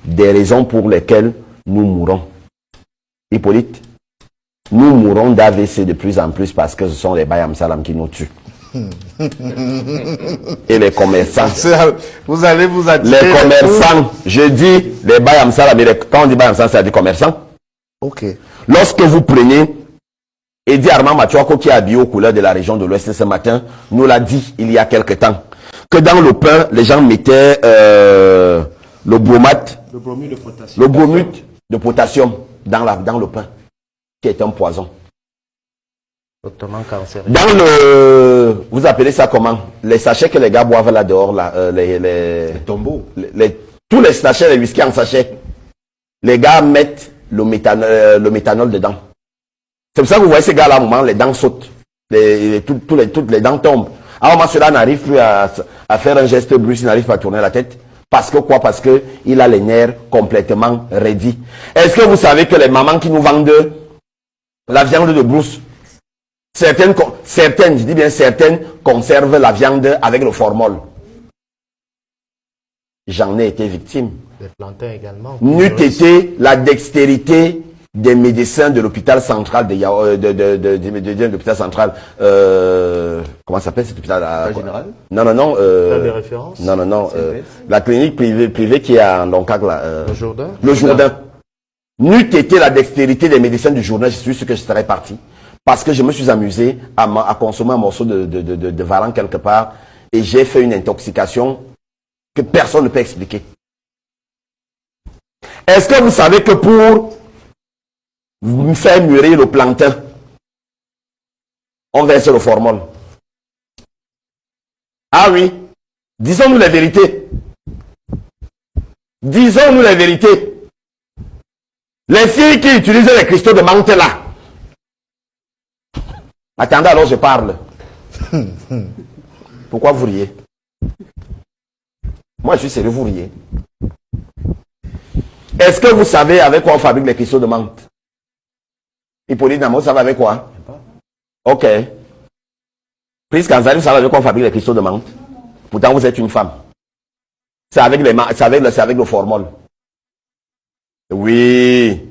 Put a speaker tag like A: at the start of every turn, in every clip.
A: des raisons pour lesquelles nous mourons. Hippolyte, nous mourons d'AVC de plus en plus parce que ce sont les Bayam Salam qui nous tuent. Et les commerçants.
B: Vous allez vous attirer.
A: Les commerçants, je dis les Bayam Salam, quand on dit Bayam Salam, c'est des commerçants.
B: Ok.
A: Lorsque vous prenez Eddie Armand Matuako qui est habillé aux couleurs de la région de l'Ouest ce matin, nous l'a dit il y a quelque temps, que dans le pain, les gens mettaient le bromate, le bromure de potassium dans le pain, qui est un poison. Dans le, vous appelez ça comment? Les sachets que les gars boivent là dehors, là, les tombeaux, tous les sachets, les whisky en sachet, les gars mettent le méthanol dedans. C'est pour ça que vous voyez ces gars là, à un moment, les dents sautent, toutes les dents tombent. À un moment, cela n'arrive plus à faire un geste brusque, il n'arrive pas à tourner la tête. Parce que quoi? Parce que il a les nerfs complètement raidis. Est-ce que vous savez que les mamans qui nous vendent la viande de brousse, certaines, je dis bien certaines, conservent la viande avec le formol. J'en ai été victime.
C: Les plantains également.
A: N'eût été la dextérité des médecins de l'hôpital central de l'hôpital central, comment s'appelle cet hôpital?
B: Général?
A: Non.
C: Des références?
A: Non. La clinique privée qui est à Loncac là.
C: Le Jourdain?
A: Le Jourdain. N'eût été la dextérité des médecins du Jourdain, je suis sûr que je serais parti. Parce que je me suis amusé à consommer un morceau de varan quelque part et j'ai fait une intoxication que personne ne peut expliquer. Est-ce que vous savez que pour faire mûrir le plantain, on verse le formol? Ah oui, disons-nous la vérité. Disons-nous la vérité. Les filles qui utilisent les cristaux de menthe là. Attendez, alors je parle. Pourquoi vous riez? Moi je suis sérieux, vous riez. Est-ce que vous savez avec quoi on fabrique les cristaux de menthe? Hippolyte Namo, ça va avec quoi? Ok. Prise Kanzali, ça va avec quoi on fabrique les cristaux de menthe? Pourtant vous êtes une femme. C'est avec le formol. Oui.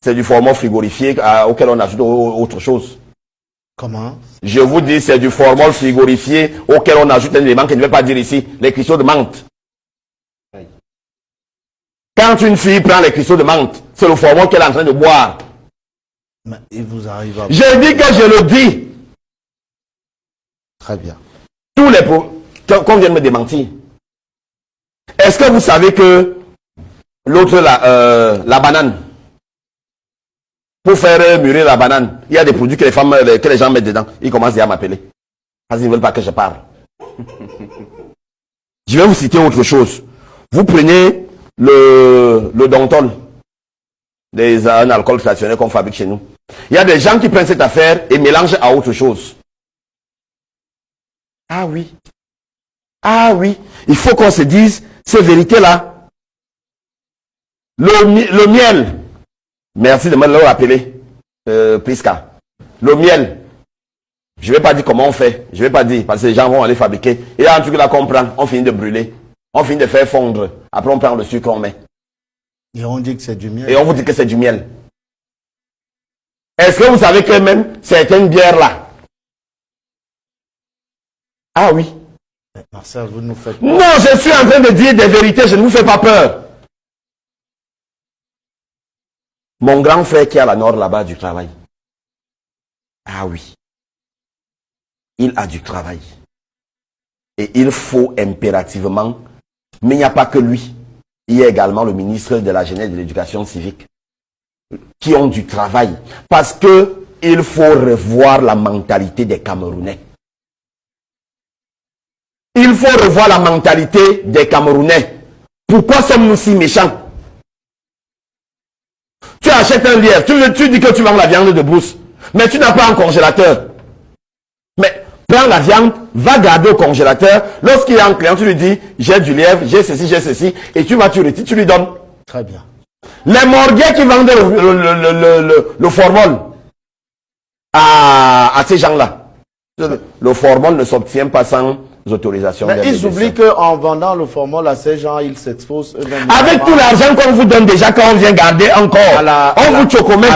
A: C'est du formol frigorifié auquel on ajoute autre chose.
B: Comment?
A: Je vous dis, c'est du formol frigorifié auquel on ajoute un élément que je ne vais pas dire ici, les cristaux de menthe. Quand une fille prend les cristaux de menthe, c'est le formol qu'elle est en train de boire.
B: Mais il vous arrive à...
A: Je dis que je le dis.
B: Très bien.
A: Tous les qu'on vient de me démentir. Est-ce que vous savez que l'autre, la banane, pour faire mûrir la banane, il y a des produits que les gens mettent dedans. Ils commencent à m'appeler. Parce qu'ils ne veulent pas que je parle. Je vais vous citer autre chose. Vous prenez le Dontol, un alcool traditionnel qu'on fabrique chez nous. Il y a des gens qui prennent cette affaire et mélangent à autre chose. Ah oui. Ah oui. Il faut qu'on se dise ces vérités-là. Le miel. Merci de me le rappeler, Prisca. Le miel. Je ne vais pas dire comment on fait. Je ne vais pas dire parce que les gens vont aller fabriquer. Et là, un truc là qu'on prend, on finit de brûler. On finit de faire fondre. Après, on prend le sucre, on met.
B: Et on dit que c'est du miel.
A: Et on vous dit que c'est du miel. Est-ce que vous savez que même certaines bières là? Ah oui.
B: Marcel, vous nous faites...
A: Non, je suis en train de dire des vérités, je ne vous fais pas peur. Mon grand frère qui est à la nord là-bas du travail. Ah oui. Il a du travail. Et il faut impérativement, mais il n'y a pas que lui. Il y a également le ministre de la Jeunesse et de l'Éducation civique qui ont du travail. Parce que il faut revoir la mentalité des Camerounais. Il faut revoir la mentalité des Camerounais. Pourquoi sommes-nous si méchants? Tu achètes un lièvre, tu dis que tu vends la viande de brousse, mais tu n'as pas un congélateur. Mais prends la viande, va garder au congélateur. Lorsqu'il y a un client, tu lui dis, j'ai du lièvre, j'ai ceci, et tu lui donnes.
B: Très bien.
A: Les morguets qui vendent le formol à ces gens-là. Le formol ne s'obtient pas sans autorisations.
B: Mais
A: des
B: ils oublient
A: médecins.
B: qu'en vendant le formol à ces gens, ils s'exposent eux-mêmes.
A: Avec tout l'argent qu'on vous donne déjà, quand on vient garder encore, on vous chocomètre.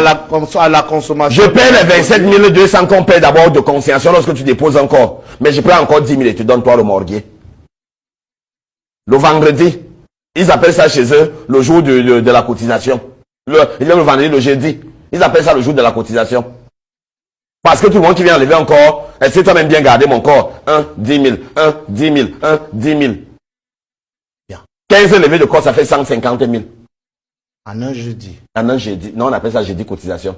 B: à la consommation.
A: Je paie les 27 200 qu'on paie d'abord de consignation lorsque tu déposes encore. Mais je prends encore 10 000 et tu donnes toi le morguier. Le vendredi, ils appellent ça chez eux le jour de la cotisation. Le vendredi, le jeudi, ils appellent ça le jour de la cotisation. Parce que tout le monde qui vient enlever encore, est-ce que toi-même bien garder mon corps? 10 000, 10 000, 10 000.
B: Bien.
A: 15 levées de corps, ça fait 150 000.
B: En un jeudi.
A: En un jeudi. Non, on appelle ça jeudi cotisation.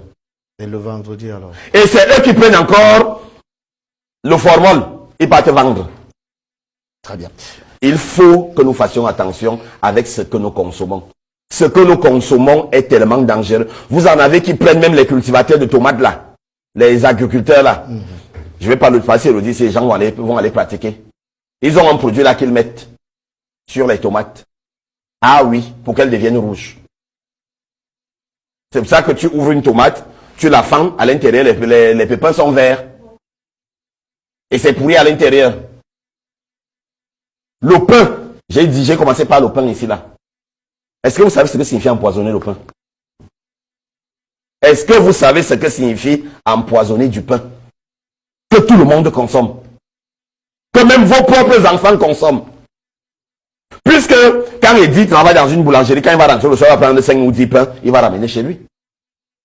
B: Et le vendredi alors.
A: Et c'est eux qui prennent encore le formol. Ils partent vendre.
B: Très bien.
A: Il faut que nous fassions attention avec ce que nous consommons. Ce que nous consommons est tellement dangereux. Vous en avez qui prennent même les cultivateurs de tomates là. Les agriculteurs là. Je vais pas le passer, le dire, ces gens vont aller pratiquer. Ils ont un produit là qu'ils mettent sur les tomates. Ah oui, pour qu'elles deviennent rouges. C'est pour ça que tu ouvres une tomate, tu la fends, à l'intérieur, les pépins sont verts. Et c'est pourri à l'intérieur. Le pain, j'ai commencé par le pain ici là. Est-ce que vous savez ce que signifie empoisonner le pain? Est-ce que vous savez ce que signifie empoisonner du pain? Que tout le monde consomme. Que même vos propres enfants consomment. Puisque quand Edith travaille dans une boulangerie, quand il va rentrer le soir, il va prendre 5 ou 10 pains, il va ramener chez lui.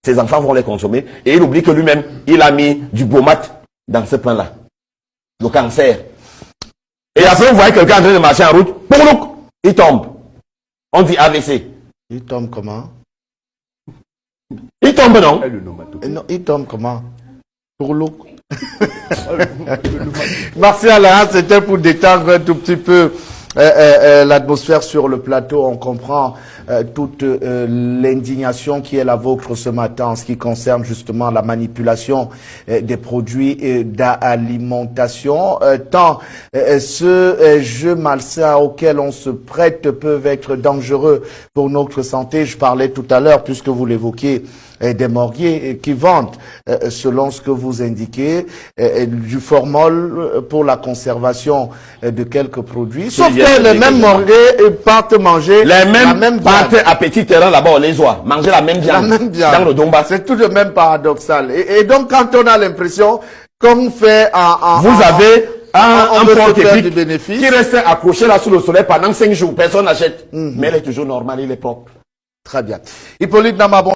A: Ses enfants vont les consommer. Et il oublie que lui-même, il a mis du bromate dans ce pain-là. Le cancer. Et après, vous voyez quelqu'un en train de marcher en route, il tombe. On dit AVC.
B: Il tombe comment?
A: Il tombe, non?
B: Non, il tombe comment? Pour l'eau. Martial, hein, c'était pour détendre un tout petit peu l'atmosphère sur le plateau. On comprend toute l'indignation qui est la vôtre ce matin en ce qui concerne justement la manipulation des produits d'alimentation. Tant ce jeu malsain auquel on se prête peuvent être dangereux pour notre santé. Je parlais tout à l'heure, puisque vous l'évoquiez, des morguiers qui vendent, selon ce que vous indiquez, du formol pour la conservation de quelques produits. Sauf que les mêmes morguiers partent manger
A: la même
B: viande.
A: partent à petit terrain là-bas, les oies, manger la même viande, dans le Donbass.
B: C'est tout de même paradoxal. Et donc, quand on a l'impression qu'on fait
A: vous avez un porte-épic
B: bénéfice
A: qui reste accroché là sous le soleil pendant 5 jours, personne n'achète. Mais il est toujours normal, il est propre.
B: Très bien. Hippolyte Namabon.